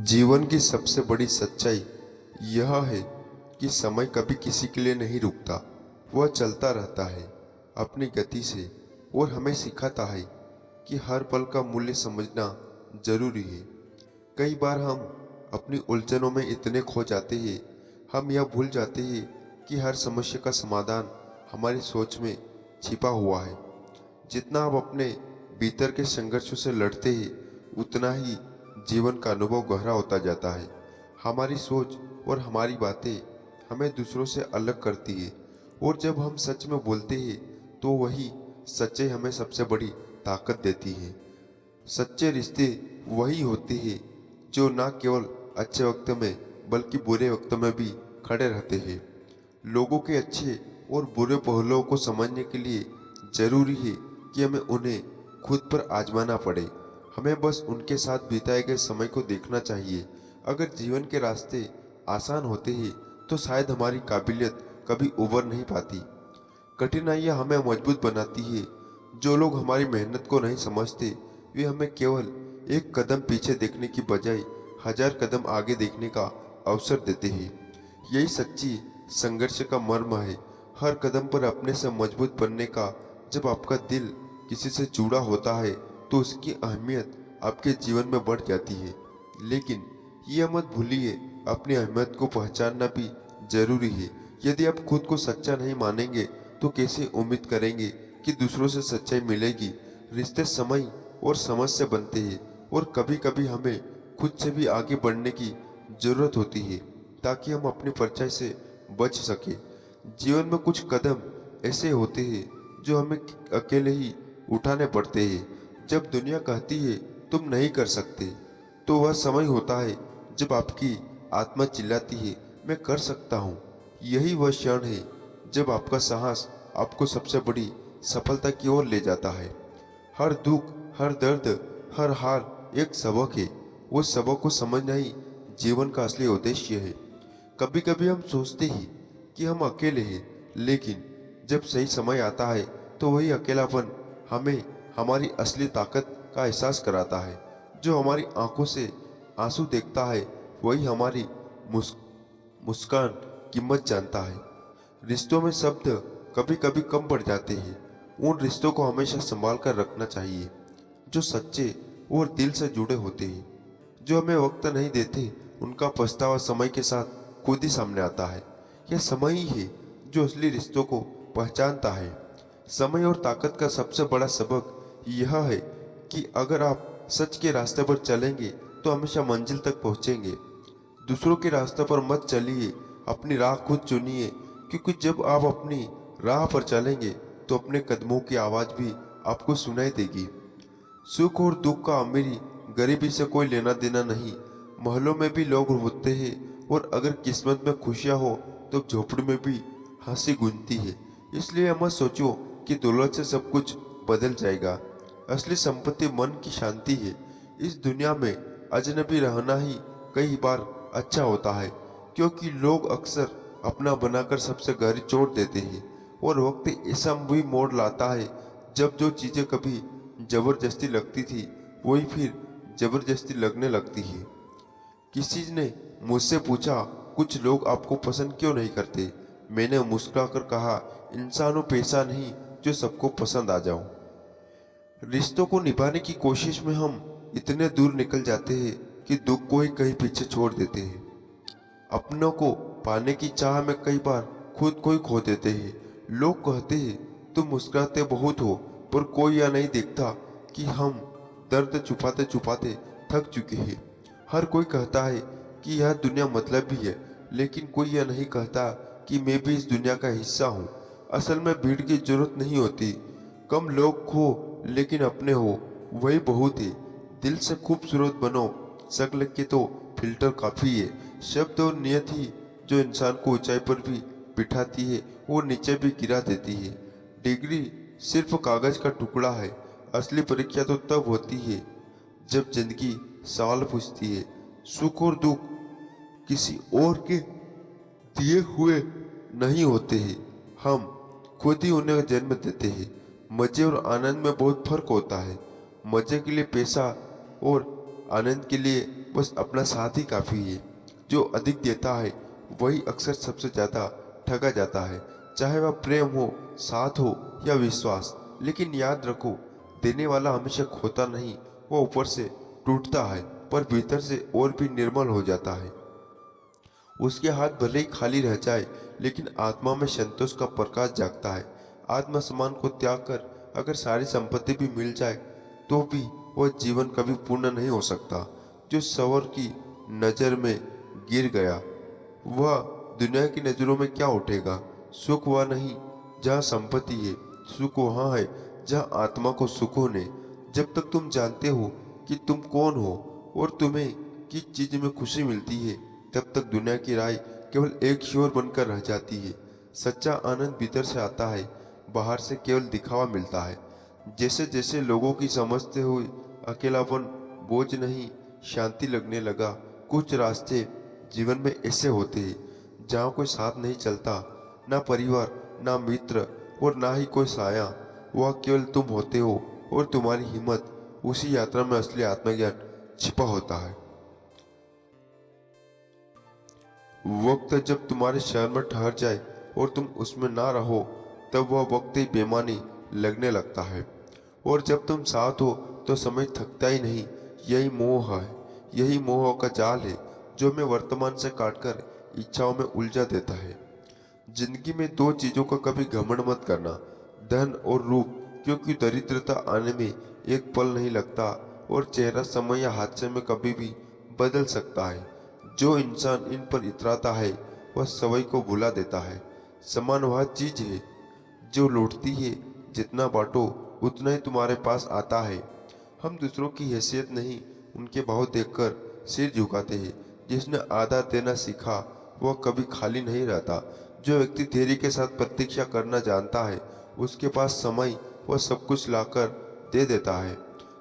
जीवन की सबसे बड़ी सच्चाई यह है कि समय कभी किसी के लिए नहीं रुकता। वह चलता रहता है अपनी गति से और हमें सिखाता है कि हर पल का मूल्य समझना जरूरी है। कई बार हम अपनी उलझनों में इतने खो जाते हैं, हम यह भूल जाते हैं कि हर समस्या का समाधान हमारी सोच में छिपा हुआ है। जितना आप अपने भीतर के संघर्षों से लड़ते हैं, उतना ही जीवन का अनुभव गहरा होता जाता है। हमारी सोच और हमारी बातें हमें दूसरों से अलग करती है, और जब हम सच में बोलते हैं तो वही सच्चाई हमें सबसे बड़ी ताकत देती है। सच्चे रिश्ते वही होते हैं जो न केवल अच्छे वक्त में बल्कि बुरे वक्त में भी खड़े रहते हैं। लोगों के अच्छे और बुरे पहलुओं को समझने के लिए जरूरी है कि हमें उन्हें खुद पर आजमाना पड़े। हमें बस उनके साथ बिताए गए समय को देखना चाहिए। अगर जीवन के रास्ते आसान होते हैं तो शायद हमारी काबिलियत कभी उभर नहीं पाती। कठिनाइयाँ हमें मजबूत बनाती है। जो लोग हमारी मेहनत को नहीं समझते, वे हमें केवल एक कदम पीछे देखने की बजाय हजार कदम आगे देखने का अवसर देते हैं। यही सच्ची संघर्ष का मर्म है। हर कदम पर अपने से मजबूत बनने का। जब आपका दिल किसी से जुड़ा होता है तो उसकी अहमियत आपके जीवन में बढ़ जाती है। लेकिन यह मत भूलिए, अपनी अहमियत को पहचानना भी जरूरी है। यदि आप खुद को सच्चा नहीं मानेंगे तो कैसे उम्मीद करेंगे कि दूसरों से सच्चाई मिलेगी। रिश्ते समय और समझ से बनते हैं, और कभी कभी हमें खुद से भी आगे बढ़ने की जरूरत होती है ताकि हम अपनी परछाई से बच सके। जीवन में कुछ कदम ऐसे होते हैं जो हमें अकेले ही उठाने पड़ते हैं। जब दुनिया कहती है तुम नहीं कर सकते, तो वह समय होता है जब आपकी आत्मा चिल्लाती है मैं कर सकता हूँ। यही वह क्षण है जब आपका साहस आपको सबसे बड़ी सफलता की ओर ले जाता है। हर दुख, हर दर्द, हर हार एक सबक है। वो सबक को समझना ही जीवन का असली उद्देश्य है। कभी कभी हम सोचते ही कि हम अकेले हैं, लेकिन जब सही समय आता है तो वही अकेलापन हमें हमारी असली ताकत का एहसास कराता है। जो हमारी आंखों से आंसू देखता है वही हमारी मुस्कान कीमत जानता है। रिश्तों में शब्द कभी कभी कम पड़ जाते हैं। उन रिश्तों को हमेशा संभाल कर रखना चाहिए जो सच्चे और दिल से जुड़े होते हैं। जो हमें वक्त नहीं देते, उनका पछतावा समय के साथ खुद ही सामने आता है। यह समय ही है जो असली रिश्तों को पहचानता है। समय और ताकत का सबसे बड़ा सबक यह है कि अगर आप सच के रास्ते पर चलेंगे तो हमेशा मंजिल तक पहुंचेंगे। दूसरों के रास्ते पर मत चलिए, अपनी राह खुद चुनिए, क्योंकि जब आप अपनी राह पर चलेंगे तो अपने कदमों की आवाज़ भी आपको सुनाई देगी। सुख और दुख का अमीरी गरीबी से कोई लेना देना नहीं। महलों में भी लोग रोते हैं, और अगर किस्मत में खुशियाँ हो तो झोपड़ी में भी हंसी गूंजती है। इसलिए मत सोचो कि दौलत से सब कुछ बदल जाएगा। असली संपत्ति मन की शांति है। इस दुनिया में अजनबी रहना ही कई बार अच्छा होता है, क्योंकि लोग अक्सर अपना बनाकर सबसे गहरी चोट देते हैं। और वक्त ऐसा भी मोड़ लाता है जब जो चीज़ें कभी जबरदस्ती लगती थी वही फिर जबरदस्ती लगने लगती है। किसी ने मुझसे पूछा कुछ लोग आपको पसंद क्यों नहीं करते। मैंने मुस्कुराकर कहा इंसानों पेशा नहीं जो सबको पसंद आ जाऊं। रिश्तों को निभाने की कोशिश में हम इतने दूर निकल जाते हैं कि दुख को ही कहीं पीछे छोड़ देते हैं। अपनों को पाने की चाह में कई बार खुद को ही खो देते हैं। लोग कहते हैं तुम मुस्कुराते बहुत हो, पर कोई यह नहीं देखता कि हम दर्द छुपाते छुपाते थक चुके हैं। हर कोई कहता है कि यह दुनिया मतलबी है, लेकिन कोई यह नहीं कहता कि मैं भी इस दुनिया का हिस्सा हूँ। असल में भीड़ की जरूरत नहीं होती। कम लोग हो लेकिन अपने हो, वही बहुत है। दिल से खूबसूरत बनो, शक्ल के तो फिल्टर काफ़ी है। शब्द और नियत ही जो इंसान को ऊंचाई पर भी बिठाती है और नीचे भी गिरा देती है। डिग्री सिर्फ कागज का टुकड़ा है। असली परीक्षा तो तब होती है जब जिंदगी सवाल पूछती है। सुख और दुख किसी और के दिए हुए नहीं होते हैं, हम खुद ही उन्हें जन्म देते हैं। मजे और आनंद में बहुत फर्क होता है। मजे के लिए पैसा और आनंद के लिए बस अपना साथ ही काफ़ी है। जो अधिक देता है वही अक्सर सबसे ज़्यादा ठगा जाता है, चाहे वह प्रेम हो, साथ हो या विश्वास। लेकिन याद रखो, देने वाला हमेशा खोता नहीं, वो ऊपर से टूटता है पर भीतर से और भी निर्मल हो जाता है। उसके हाथ भले ही खाली रह जाए, लेकिन आत्मा में संतोष का प्रकाश जागता है। आत्मसम्मान को त्याग कर अगर सारी संपत्ति भी मिल जाए तो भी वह जीवन कभी पूर्ण नहीं हो सकता। जो सवर की नजर में गिर गया वह दुनिया की नजरों में क्या उठेगा। सुख वह नहीं जहाँ संपत्ति है, सुख वहाँ है जहाँ आत्मा को सुकून है। जब तक तुम जानते हो कि तुम कौन हो और तुम्हें किस चीज में खुशी मिलती है, तब तक दुनिया की राय केवल एक शोर बनकर रह जाती है। सच्चा आनंद भीतर से आता है, बाहर से केवल दिखावा मिलता है। जैसे जैसे लोगों की समझते हुए अकेलापन बोझ नहीं, शांति लगने लगा। कुछ रास्ते जीवन में ऐसे होते हैं जहाँ कोई साथ नहीं चलता, ना परिवार, ना मित्र और ना ही कोई साया। वह केवल तुम होते हो और तुम्हारी हिम्मत। उसी यात्रा में असली आत्मज्ञान छिपा होता है। वक्त जब तुम्हारे शहर में ठहर जाए और तुम उसमें ना रहो, तब वह वक्त ही बेमानी लगने लगता है। और जब तुम साथ हो तो समय थकता ही नहीं। यही मोह है, यही मोह का जाल है जो हमें वर्तमान से काटकर इच्छाओं में उलझा देता है। जिंदगी में दो चीजों का कभी घमंड मत करना, धन और रूप, क्योंकि दरिद्रता आने में एक पल नहीं लगता और चेहरा समय या हादसे में कभी भी बदल सकता है। जो इंसान इन पर इतराता है वह समय को भुला देता है। सम्मान वह चीज है जो लौटती है, जितना बांटो उतना ही तुम्हारे पास आता है। हम दूसरों की हैसियत नहीं, उनके भाव देखकर सिर झुकाते हैं। जिसने आदर देना सीखा वह कभी खाली नहीं रहता। जो व्यक्ति धैर्य के साथ प्रतीक्षा करना जानता है, उसके पास समय वह सब कुछ लाकर दे देता है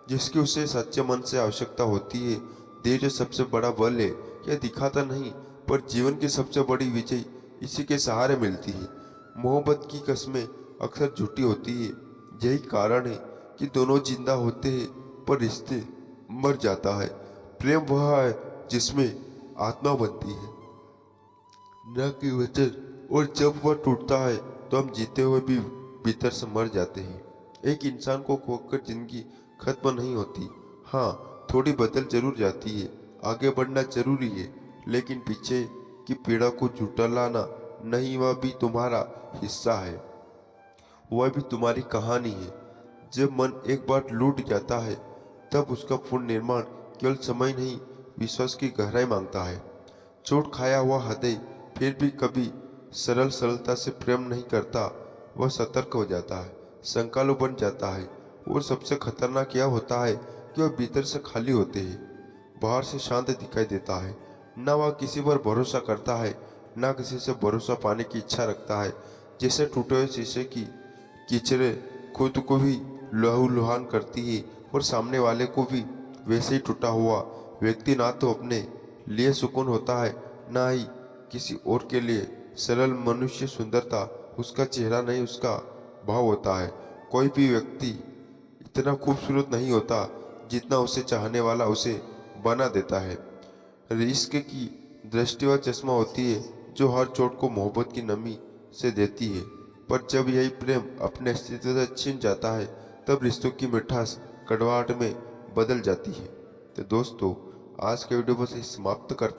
जिसकी उसे सच्चे मन से आवश्यकता होती है। धैर्य सबसे बड़ा बल है। यह दिखाता नहीं, पर जीवन की सबसे बड़ी विजय इसी के सहारे मिलती है। मोहब्बत की कस्में अक्सर झूठी होती है। यही कारण है कि दोनों जिंदा होते हैं पर रिश्ते मर जाता है। प्रेम वह है जिसमें आत्मा बनती है, न कि वचन। और जब वह टूटता है तो हम जीते हुए भी भीतर से मर जाते हैं। एक इंसान को खोकर जिंदगी खत्म नहीं होती। हाँ, थोड़ी बदल जरूर जाती है, आगे बढ़ना जरूरी है, लेकिन पीछे की पीड़ा को झुठलाना नहीं, वह भी तुम्हारा हिस्सा है, वह भी तुम्हारी कहानी है। जब मन एक बार लूट जाता है तब उसका पुनर्निर्माण केवल समय नहीं, विश्वास की गहराई मांगता है। चोट खाया हुआ हृदय फिर भी कभी सरलता से प्रेम नहीं करता, वह सतर्क हो जाता है, संकालु बन जाता है। और सबसे खतरनाक यह होता है कि वह भीतर से खाली होते हैं। बाहर से शांत दिखाई देता है, न वह किसी पर भरोसा करता है, न किसी से भरोसा पाने की इच्छा रखता है। जैसे टूटे हुए शीशे की कीचड़े खुद को भी लहूलुहान करती है और सामने वाले को भी। वैसे ही टूटा हुआ व्यक्ति ना तो अपने लिए सुकून होता है, ना ही किसी और के लिए। सरल मनुष्य सुंदरता उसका चेहरा नहीं, उसका भाव होता है। कोई भी व्यक्ति इतना खूबसूरत नहीं होता जितना उसे चाहने वाला उसे बना देता है। इश्क की दृष्टि व चश्मा होती है जो हर चोट को मोहब्बत की नमी से देती है। पर जब यही प्रेम अपने अस्तित्व से छिन जाता है, तब रिश्तों की मिठास कड़वाहट में बदल जाती है। तो दोस्तों, आज के वीडियो बस समाप्त करते